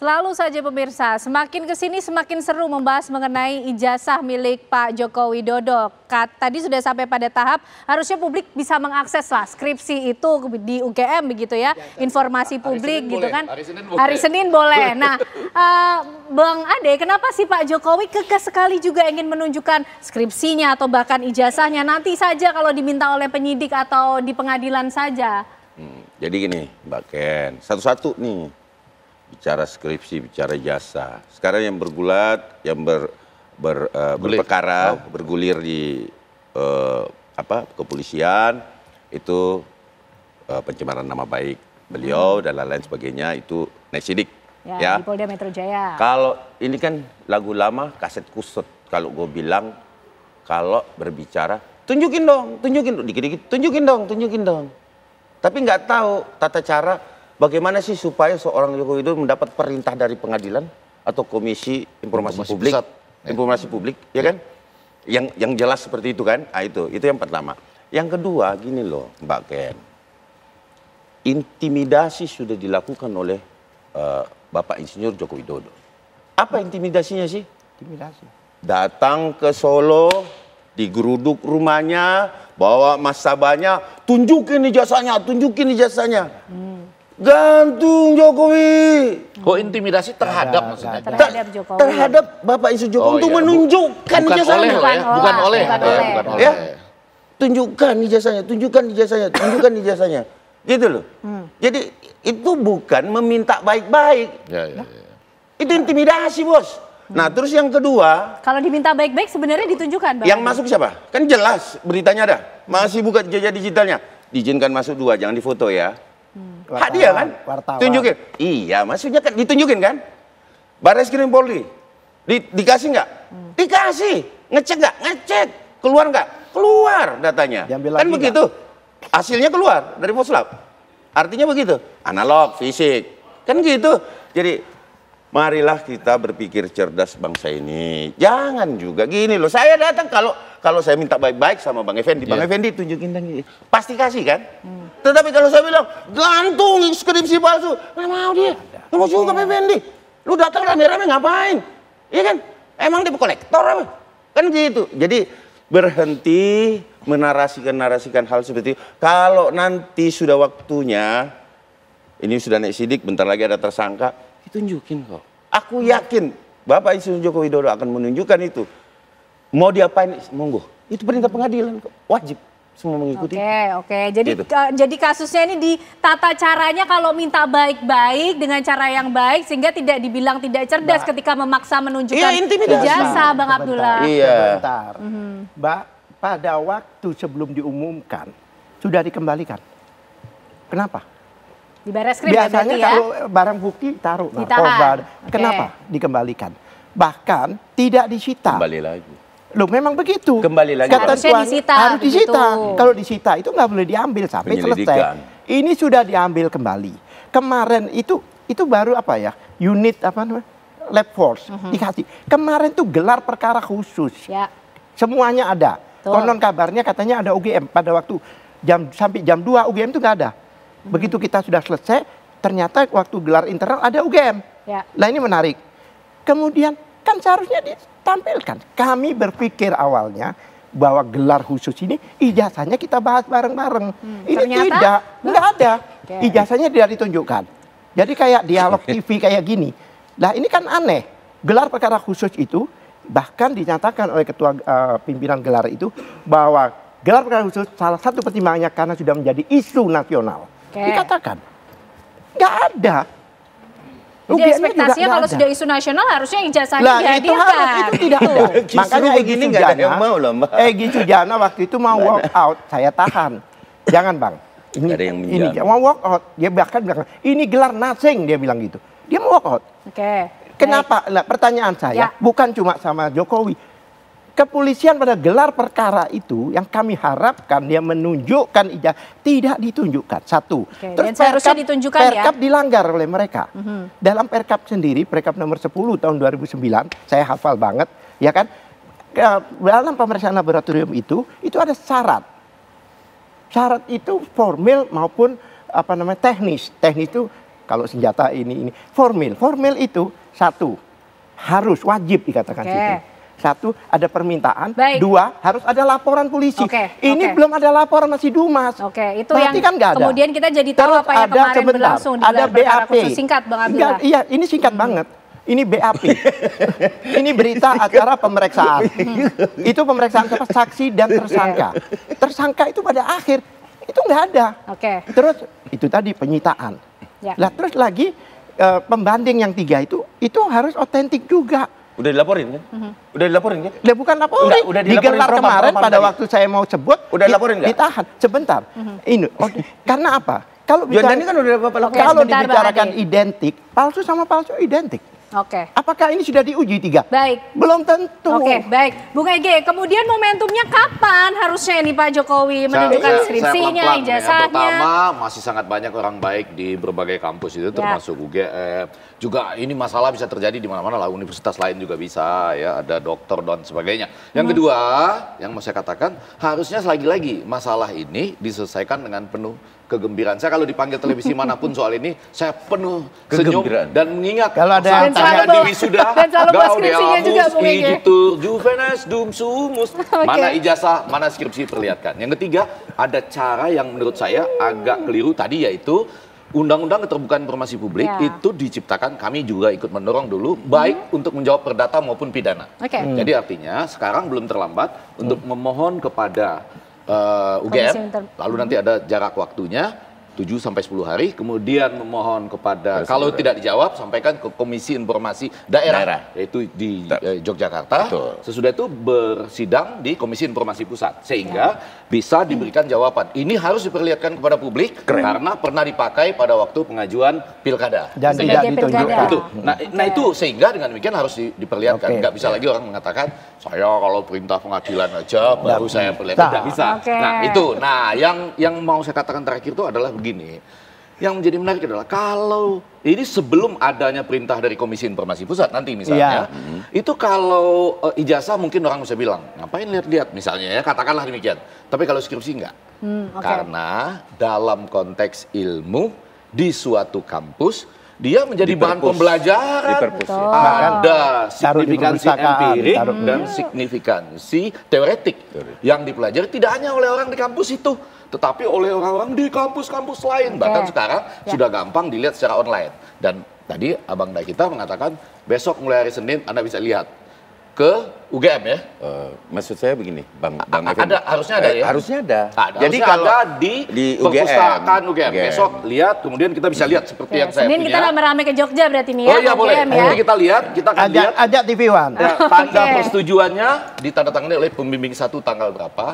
Selalu saja pemirsa, semakin kesini semakin seru membahas mengenai ijazah milik Pak Joko Widodo. Tadi sudah sampai pada tahap harusnya publik bisa mengakses lah skripsi itu di UGM begitu ya, informasi publik gitu kan. Hari Senin boleh. Nah, Bang Ade, kenapa sih Pak Jokowi kekeh sekali juga ingin menunjukkan skripsinya atau bahkan ijazahnya nanti saja kalau diminta oleh penyidik atau di pengadilan saja? Jadi gini, Mbak Ken, satu-satu nih. Bicara skripsi, bicara jasa. Sekarang yang bergulat, yang berperkara, bergulir di kepolisian itu pencemaran nama baik beliau dan lain-lain sebagainya itu naik sidik. Ya, di Polda Metro Jaya. Kalau ini kan lagu lama, kaset kusut. Kalau gue bilang, kalau berbicara, tunjukin dong, dikit-dikit, tunjukin dong. Tapi nggak tahu tata cara. Bagaimana sih supaya seorang Joko Widodo mendapat perintah dari pengadilan atau Komisi Informasi Publik, Informasi Publik, ya kan? Yang jelas seperti itu kan? Ah, itu yang pertama. Yang kedua, gini loh, Mbak Ken, intimidasi sudah dilakukan oleh Bapak Insinyur Joko Widodo. Apa intimidasinya sih? Intimidasi. Datang ke Solo, digeruduk rumahnya, bawa nasabahnya, tunjukin ijazahnya. Gantung Jokowi. Kok intimidasi terhadap maksudnya? Terhadap Jokowi. Terhadap Bapak Insinyur Jokowi untuk menunjukkan ijazahnya. Bukan oleh. Ya. Tunjukkan ijazahnya. Gitu loh. Jadi itu bukan meminta baik-baik. Ya. Itu intimidasi, Bos. Nah, terus yang kedua, kalau diminta baik-baik sebenarnya ditunjukkan, Bang. Yang masuk siapa? Kan jelas beritanya ada. Masih buka jejak digitalnya. Diizinkan masuk 2, jangan difoto ya. Hak dia kan? Wartawan. Tunjukin. Iya, maksudnya kan ditunjukin kan? Barreskrim Polri. Dikasih nggak? Dikasih. Ngecek nggak? Ngecek. Keluar nggak? Keluar datanya. Kan begitu. Hasilnya keluar dari Poslab. Artinya begitu. Analog, fisik. Kan gitu. Jadi marilah kita berpikir cerdas bangsa ini. Jangan juga gini loh. Saya datang kalau saya minta baik-baik sama Bang Effendi. Bang Effendi tunjukin lagi. Pasti kasih kan? Tetapi kalau saya bilang, gantung skripsi palsu. Nggak mau dia. Nggak mau juga Bang Effendi. Lu datang rame-rame ngapain? Iya kan? Emang dia kolektor apa? Kan gitu. Jadi berhenti menarasikan hal seperti itu. Kalau nanti sudah waktunya, ini sudah naik sidik, bentar lagi ada tersangka, ditunjukin kok. Aku yakin Bapak Insinyur Joko Widodo akan menunjukkan itu. Mau diapain, monggo. Itu perintah pengadilan kok. Wajib semua mengikuti. Oke. Jadi kasusnya ini ditata caranya kalau minta baik-baik dengan cara yang baik sehingga tidak dibilang tidak cerdas ketika memaksa menunjukkan ijazah, Bang Abdullah. Iya. Sebentar. Mbak, pada waktu sebelum diumumkan sudah dikembalikan. Kenapa? Di Barreskrim biasanya ya? Kalau barang bukti taruh. Kenapa dikembalikan? Bahkan tidak disita. Kembali lagi. Loh, memang begitu. Kembali lagi. Harusnya disita. Harus disita. Kalau disita itu nggak boleh diambil sampai selesai. Ini sudah diambil kembali. Kemarin itu baru apa ya? Unit apa namanya? Lab force dikasih. Kemarin tuh gelar perkara khusus. Ya. Semuanya ada. Konon kabarnya katanya ada UGM pada waktu sampai jam 2 UGM itu nggak ada. Begitu kita sudah selesai, ternyata waktu gelar internal ada UGM. Ya. Nah, ini menarik. Kemudian kan seharusnya ditampilkan. Kami berpikir awalnya bahwa gelar khusus ini ijazahnya kita bahas bareng-bareng. Ini ternyata nggak ada. Ijazahnya tidak ditunjukkan. Jadi kayak dialog TV kayak gini. Nah, ini kan aneh. Gelar perkara khusus itu bahkan dinyatakan oleh ketua pimpinan gelar itu bahwa gelar perkara khusus salah satu pertimbangannya karena sudah menjadi isu nasional. Dikatakan nggak ada. Jadi ekspektasinya kalau sudah isu nasional harusnya ijazahnya dihadirkan. Itu tidak ada. Makanya begini nggak ada yang mau loh, Mbak. Egy Sujana waktu itu mau walk out, saya tahan. Jangan Bang. Ini mau walk out. Dia bahkan bilang ini gelar nothing, dia bilang gitu. Dia mau walk out. Kenapa? Nah, pertanyaan saya bukan cuma sama Jokowi. Kepolisian pada gelar perkara itu yang kami harapkan dia menunjukkan ijazah tidak ditunjukkan. Satu. Terus seharusnya ditunjukkan Perkap dilanggar oleh mereka. Dalam Perkap sendiri, Perkap nomor 10 tahun 2009, saya hafal banget, ya kan? Dalam pemeriksaan laboratorium itu ada syarat. Syarat itu formil maupun teknis. Teknis itu kalau senjata ini. Formil itu satu, harus wajib dikatakan situ. Satu, ada permintaan. Dua, harus ada laporan polisi. Ini belum ada laporan masih Dumas. Itu berarti yang kan nggak ada. Kemudian kita jadi tahu apa yang kemarin berlangsung di ada BAP. Singkat, Bang Abdillah. Iya, ini singkat banget. Ini BAP. Ini berita acara pemeriksaan. Itu pemeriksaan siapa? Saksi dan tersangka. Tersangka itu pada akhir itu nggak ada. Terus itu tadi penyitaan. Lah terus lagi pembanding yang 3 itu harus otentik juga. Udah dilaporin kan? Udah dilaporin kan? Udah bukan laporin. Udah digelar kemarin pada waktu saya mau sebut. Udah dilaporin nggak? Ditahan. Sebentar. Ini. Karena apa? Kalau Johan kan udah Bapak lakukan. Kalau dibicarakan identik, palsu sama palsu identik. Apakah ini sudah diuji 3? Baik. Belum tentu. Baik. Bung Ege, kemudian momentumnya kapan harusnya ini Pak Jokowi menunjukkan skripsinya, ijazahnya? Pertama, masih sangat banyak orang baik di berbagai kampus itu, termasuk UGM. Juga ini masalah bisa terjadi di mana-mana lah, universitas lain juga bisa, ya ada dokter dan sebagainya. Yang kedua, yang mau saya katakan, harusnya lagi-lagi masalah ini diselesaikan dengan penuh kegembiraan. Saya kalau dipanggil televisi manapun soal ini, saya penuh senyum dan mengingat kalau ada yang tanya di wisuda, skripsinya juga Bung Ege. Juvenes dum sumus. Mana ijazah, mana skripsi perlihatkan. Yang ketiga, ada cara yang menurut saya agak keliru tadi, yaitu Undang-Undang Keterbukaan Informasi Publik itu diciptakan, kami juga ikut mendorong dulu, baik untuk menjawab perdata maupun pidana. Jadi artinya sekarang belum terlambat untuk memohon kepada UGM, lalu nanti ada jarak waktunya 7-10 hari, kemudian memohon kepada, kalau tidak dijawab, sampaikan ke Komisi Informasi Daerah. Yaitu di Yogyakarta. Sesudah itu bersidang di Komisi Informasi Pusat, sehingga bisa diberikan jawaban. Ini harus diperlihatkan kepada publik, karena pernah dipakai pada waktu pengajuan pilkada. Dan tidak ditunjukkan. Nah itu, sehingga dengan demikian harus diperlihatkan. Nggak bisa lagi orang mengatakan, saya kalau perintah pengadilan aja, baru saya perlihatkan. Tidak bisa. Nah itu, yang mau saya katakan terakhir itu adalah begini, yang menjadi menarik adalah kalau ini sebelum adanya perintah dari Komisi Informasi Pusat nanti misalnya, itu kalau ijazah mungkin orang bisa bilang, ngapain lihat-lihat misalnya ya, katakanlah demikian. Tapi kalau skripsi enggak. Karena dalam konteks ilmu di suatu kampus, dia menjadi bahan pembelajaran. Ada signifikansi empirik dan signifikansi teoretik yang dipelajari tidak hanya oleh orang di kampus itu, tetapi oleh orang-orang di kampus-kampus lain. Bahkan sekarang sudah gampang dilihat secara online. Dan tadi Abang Daikita mengatakan besok mulai hari Senin Anda bisa lihat ke UGM ya. Maksud saya begini, Bang harusnya ada ya. Harusnya ada. Jadi kalau ada di perpustakaan UGM. Besok lihat, kemudian kita bisa lihat seperti yang saya Senin punya. kita rame-rame ke Jogja berarti nih ya. Oh iya boleh. Nanti kita lihat, kita akan lihat. Ajak TV One. Tanda persetujuannya ditandatangani oleh pembimbing 1 tanggal berapa,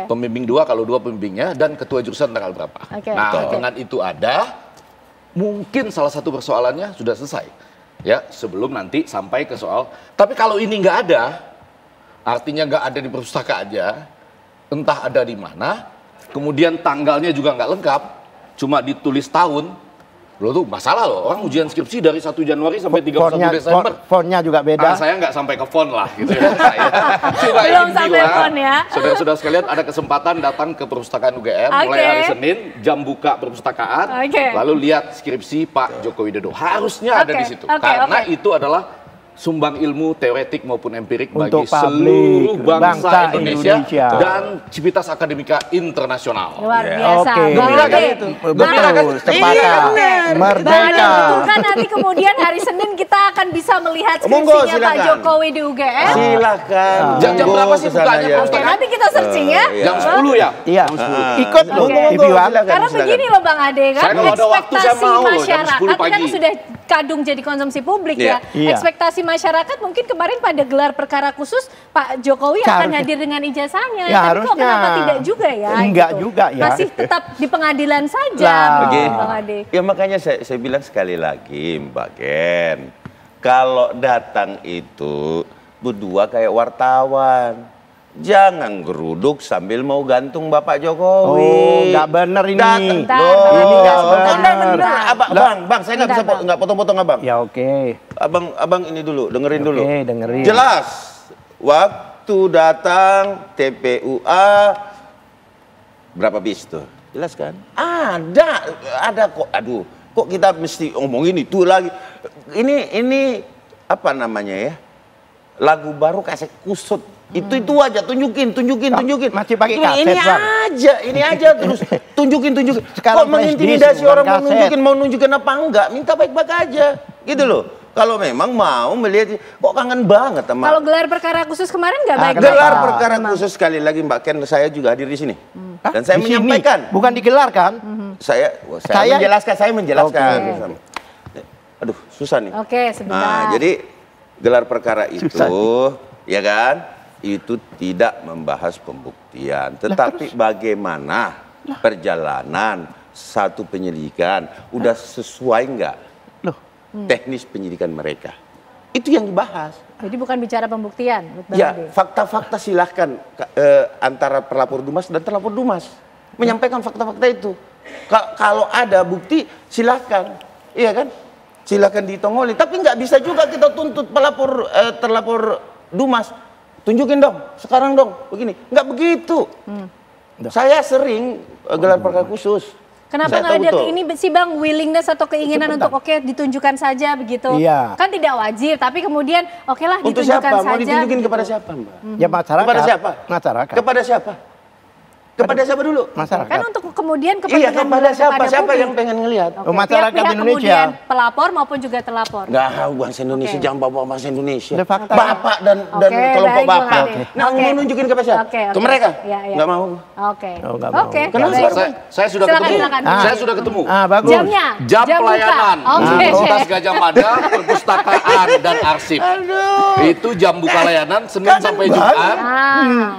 pembimbing 2 kalau 2 pembimbingnya, dan ketua jurusan tanggal berapa. Nah dengan itu ada, mungkin salah satu persoalannya sudah selesai. Ya, sebelum nanti sampai ke soal. Tapi kalau ini nggak ada, artinya nggak ada di perpustakaan aja, entah ada di mana, kemudian tanggalnya juga nggak lengkap, cuma ditulis tahun, loh tuh masalah loh. Orang ujian skripsi dari 1 Januari sampai 31 Desember. Fontnya juga beda. Saya nggak sampai ke font lah gitu ya. Belum sampai font ya. Saudara-saudara sekalian, ada kesempatan datang ke perpustakaan UGM mulai hari Senin, jam buka perpustakaan, lalu lihat skripsi Pak Joko Widodo. Harusnya ada di situ. Karena itu adalah sumbang ilmu teoretik maupun empirik bagi seluruh bangsa Indonesia dan civitas akademika internasional. Luar biasa. Betul, sepakat. Merdeka. Itu kan nanti kemudian hari Senin kita akan bisa melihat skripsinya Pak Jokowi di UGM. Silakan. Jam berapa sih bukanya? Nanti kita searching ya. Jam 10 ya? Iya. Ikut TV One. Karena begini loh Bang Ade kan, ekspektasi masyarakat kan sudah kadung jadi konsumsi publik ya. Ekspektasi masyarakat mungkin kemarin pada gelar perkara khusus Pak Jokowi akan hadir dengan ijazahnya. Ya, tapi kok kenapa tidak juga ya? Enggak juga ya. Masih tetap di pengadilan saja, Bang Ade. Ya makanya saya bilang sekali lagi Mbak Gen, kalau datang itu berdua kayak wartawan. Jangan geruduk sambil mau gantung Bapak Jokowi. Oh, nggak bener ini. Ini nggak bener. Bang, saya nggak potong-potong abang. Ya oke. Abang ini dulu, dengerin dulu. Oke, dengerin. Jelas, waktu datang TPUA berapa bis tuh? Jelas kan? Ada kok. Aduh, Kok kita mesti ngomongin itu lagi? Ini apa namanya ya? Lagu baru kaset kusut. Itu aja, tunjukin. Masih pakai kaset, ini aja terus tunjukin. Sekarang kok mengintimidasi orang mau nunjukin apa enggak? Minta baik-baik aja, gitu loh. Kalau memang mau melihat, kok kangen banget sama. Kalau gelar perkara khusus kemarin nggak baik? Gelar perkara khusus sekali lagi Mbak Ken, saya juga hadir di sini. Dan saya menyampaikan. Bukan digelar kan? Saya menjelaskan. Okay. Aduh, susah nih. Oke, sebentar. Nah, jadi gelar perkara itu, ya kan? Itu tidak membahas pembuktian, tetapi bagaimana perjalanan satu penyelidikan, udah sesuai nggak teknis penyidikan mereka, itu yang dibahas. Jadi bukan bicara pembuktian. Ya, fakta-fakta silahkan antara pelapor Dumas dan terlapor Dumas menyampaikan fakta-fakta itu. Kalau ada bukti silahkan, iya kan? Silahkan ditongoli, tapi nggak bisa juga kita tuntut terlapor Dumas. Tunjukin dong, sekarang dong, begini. Nggak begitu. Saya sering gelar perkara khusus. Kenapa nggak ada ini sih Bang, willingness atau keinginan untuk ditunjukkan saja begitu? Iya. Kan tidak wajib, tapi kemudian lah untuk ditunjukkan siapa? saja. Mau ditunjukin gitu. kepada siapa Mbak? Ya masyarakat. Kepada siapa? Masyarakat. Kepada siapa? Kepada siapa dulu? Masyarakat. Kan untuk kemudian iya, kepada siapa? Siapa yang pengen ngelihat? Okay. Masyarakat Pihak Indonesia. Kemudian pelapor maupun juga terlapor. Nggak, bangsa Indonesia, jangan bawa bangsa Indonesia. Fakta. Bapak dan kelompok Bapak. Nah, mau nunjukin ke siapa? Ke mereka? Nggak mau. Oke. Kenapa? Saya sudah ketemu. Saya sudah ketemu. Bagus. Jamnya? Jam pelayanan. Universitas Gajah Mada, perpustakaan dan arsip. Itu jam buka layanan Senin sampai Jumat.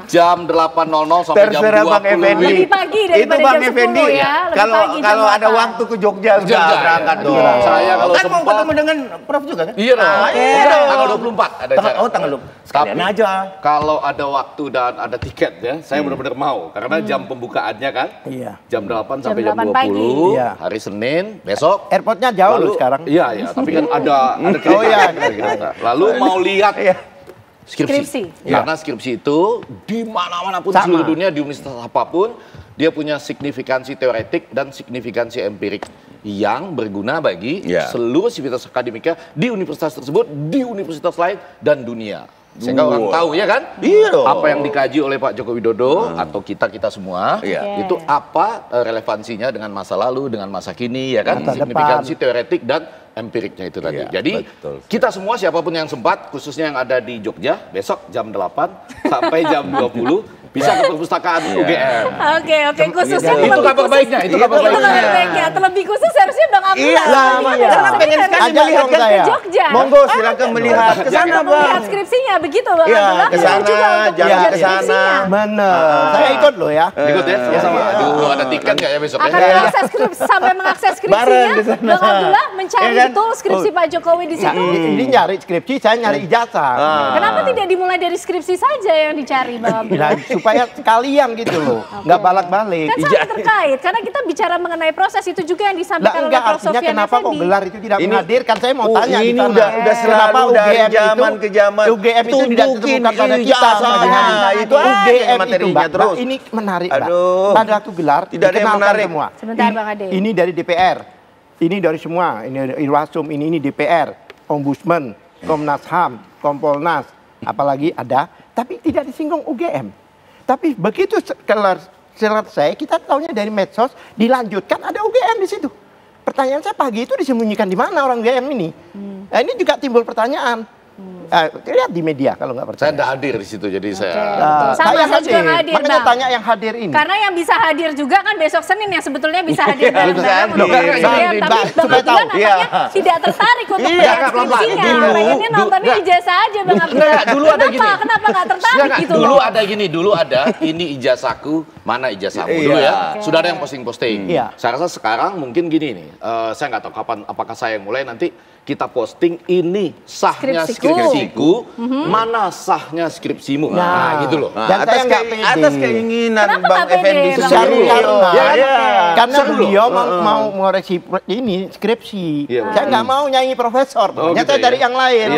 Jam 8.00 sampai jam 20. Lebih pagi daripada itu Bang jam 10 Effendi, ya. Kalau ada waktu ke Jogja berangkat dong. Saya kalau kan mau ketemu dengan Prof juga kan? Iya dong. Tanggal 24 ada acara. Tanggal 24. Sekalian aja. Kalau ada waktu dan ada tiket ya, saya benar-benar mau. Karena jam pembukaannya kan, jam 8 sampai jam 20, hari Senin, besok. Airportnya jauh loh sekarang. Iya, tapi kan ada kira-kira. Lalu mau lihat skripsi. Karena skripsi itu di mana-mana pun seluruh dunia, di universitas apapun, dia punya signifikansi teoretik dan signifikansi empirik yang berguna bagi seluruh sivitas akademika di universitas tersebut, di universitas lain dan dunia. Sehingga orang tahu ya kan, apa yang dikaji oleh Pak Joko Widodo atau kita semua itu apa relevansinya dengan masa lalu, dengan masa kini ya kan, signifikansi teoretik dan empiriknya itu tadi. Jadi kita semua siapapun yang sempat, khususnya yang ada di Jogja, besok jam 8 sampai jam 20 bisa ke perpustakaan UGM. Oke, khususnya itu kabar baiknya, itu kabar baiknya. Terlebih khusus harusnya Bang Abdullah. Karena pengen sekali melihat ke Jogja. Monggo silakan melihat ke sana Bang. Melihat skripsinya begitu Bang Abdullah. Ke sana, jangan ke sana. Benar. Saya ikut loh ya. Ikut ya, sama-sama. Aduh, ada tiket nggak ya besok ya? Akan mengakses skripsi, sampai mengakses skripsinya. Bang Abdullah mencari betul skripsi Pak Jokowi di situ. Ini nyari skripsi, saya nyari ijazah. Kenapa tidak dimulai dari skripsi saja yang dicari Bang Abdullah? Supaya sekalian gitu loh, nggak balik-balik. Kan sangat terkait, karena kita bicara mengenai proses itu juga yang disampaikan oleh Prof. Sofian kenapa kok gelar itu tidak menghadirkan? Saya mau tanya ini udah selalu dari zaman ke zaman. UGM itu tidak ditemukan pada kita. Itu UGM materinya terus. Ini menarik, Mbak. Pada waktu gelar tidak ada yang menarik semua. Sebentar Bang Ade. Ini dari DPR, ini dari semua, ini Irwasum, ini DPR, Ombudsman, Komnas HAM, Kompolnas, apalagi ada, tapi tidak disinggung UGM. Tapi begitu selesai, kita tahunya dari medsos, dilanjutkan ada UGM di situ. Pertanyaan saya, pagi itu disembunyikan di mana orang UGM ini? Nah, ini juga timbul pertanyaan. Lihat di media kalau nggak percaya. Saya tidak hadir di situ, jadi saya. Saya juga nggak hadir, makanya Bang. tanya yang hadir ini. Karena yang bisa hadir juga kan besok Senin yang sebetulnya bisa hadir bareng-bareng untuk Tapi Bang Abdullah nampaknya tidak tertarik untuk melihat skripsinya. Pengennya nontonnya ijazah aja Bang Abdullah. Dulu ada gini. Kenapa nggak tertarik gitu Dulu loh? ada gini, dulu ada ini ijazahku, mana ijazahmu dulu ya. Sudah ada yang posting-posting. Saya rasa sekarang mungkin gini nih. Saya nggak tahu kapan, apakah saya yang mulai nanti kita posting ini sahnya skripsi skripsiku, mana sahnya skripsimu. Nah, gitu loh. Dan atas keinginan Bang Effendi karena beliau mau mengoreksi ini skripsi. Saya nggak mau nyanyi profesor. Ternyata dari yang lain.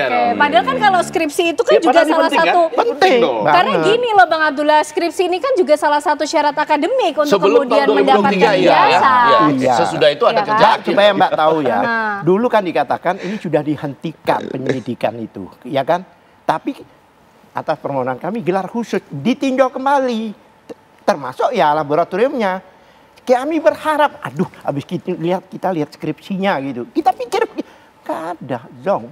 Padahal kan kalau skripsi itu kan juga salah satu penting. Karena gini loh Bang Abdullah, skripsi ini kan juga salah satu syarat akademik untuk kemudian mendapatkan ijazah. Sesudah itu ada kerjaan. Supaya Mbak tahu ya, dulu kan dikatakan ini sudah dihentikan penyelidikan itu, ya kan? Tapi atas permohonan kami gelar khusus ditinjau kembali, termasuk ya laboratoriumnya. Kami berharap, aduh, habis kita lihat skripsinya gitu, kita pikir gak ada zong.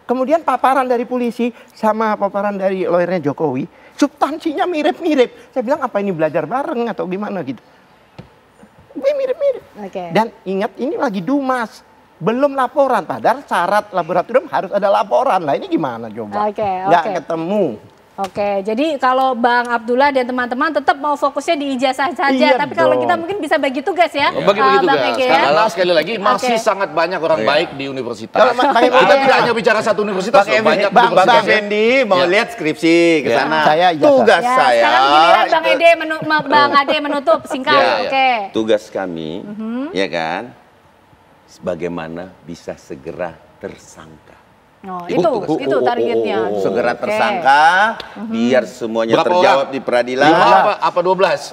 Kemudian paparan dari polisi sama paparan dari lawyernya Jokowi, substansinya mirip-mirip. Saya bilang apa ini belajar bareng atau gimana gitu. Mirip-mirip. Dan ingat ini lagi Dumas. Belum laporan. Padahal syarat laboratorium harus ada laporan. Lah ini gimana coba? Nggak ketemu. Oke, jadi kalau Bang Abdullah dan teman-teman tetap mau fokusnya di ijazah saja, tapi kalau kita mungkin bisa bagi tugas ya, bagi tugas. Karena sekali lagi masih sangat banyak orang baik di universitas. Kita tidak hanya bicara satu universitas, banyak Bang Effendi mau lihat skripsi ke sana. Tugas saya. Sekarang giliran Bang Ade menutup singkat. Tugas kami, ya kan, bagaimana bisa segera tersangka. Itu targetnya. Segera tersangka, biar semuanya terjawab di peradilan. Apa 12?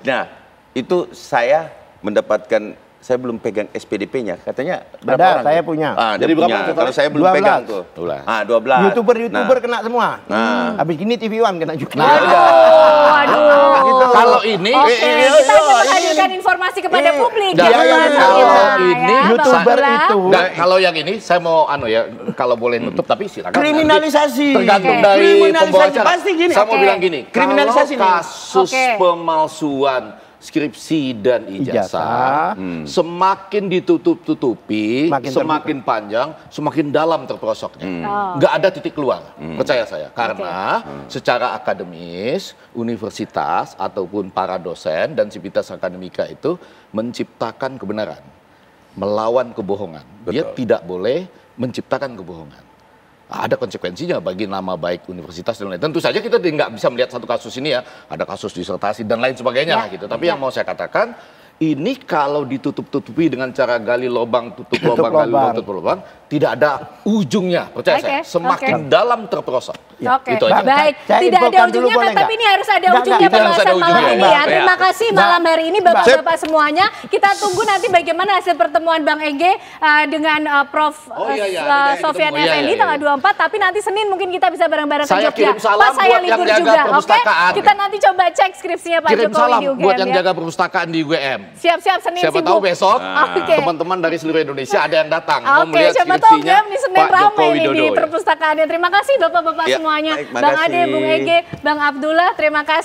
Nah, itu saya mendapatkan, saya belum pegang SPDP-nya. Katanya berapa orang? Saya punya. Jadi berapa? Kalau saya belum pegang tuh. 12. YouTuber kena semua. Habis gini TV One kena juga. Aduh. Kalau ini kita hanya menghadirkan informasi kepada publik. Kalau ini YouTuber itu. Kalau yang ini saya mau kalau boleh nutup tapi silakan. Kriminalisasi. Tergantung dari pembawa acara. Pasti gini. Saya mau bilang gini. Kriminalisasi kalau kasus pemalsuan skripsi dan ijazah semakin ditutup-tutupi, semakin panjang, semakin dalam terperosoknya. Nggak ada titik keluar, percaya saya. Karena secara akademis, universitas ataupun para dosen dan sivitas akademika itu menciptakan kebenaran, melawan kebohongan. Dia tidak boleh menciptakan kebohongan. Ada konsekuensinya bagi nama baik universitas dan lain. Tentu saja kita nggak bisa melihat satu kasus ini ya, ada kasus disertasi dan lain sebagainya gitu. Tapi yang mau saya katakan, ini kalau ditutup-tutupi dengan cara gali lubang, tutup lubang, tidak ada ujungnya, percaya saya. Semakin dalam terperosok. Itu aja. Baik, tidak ada ujungnya kan, tapi ini harus ada ujungnya pembahasan malam ini ya. Terima kasih malam hari ini Bapak-Bapak semuanya. Kita tunggu nanti bagaimana hasil pertemuan Bang Ege dengan Prof. Sofyan Effendi tanggal 24, tapi nanti Senin mungkin kita bisa bareng-bareng ke Jogja. Saya kirim salam buat yang jaga perpustakaan. Kita nanti coba cek skripsinya Pak Jokowi di UGM. Kirim salam buat yang jaga perpustakaan di UGM. Siap-siap Senin siapa sibuk. Tahu besok teman-teman dari seluruh Indonesia ada yang datang mau melihat siapa tahu skripsinya di Senin Pak Joko ramai Widodo. Di perpustakaannya. Terima kasih Bapak-bapak semuanya. Baik, Bang Ade, Bung Ege, Bang Abdullah, terima kasih.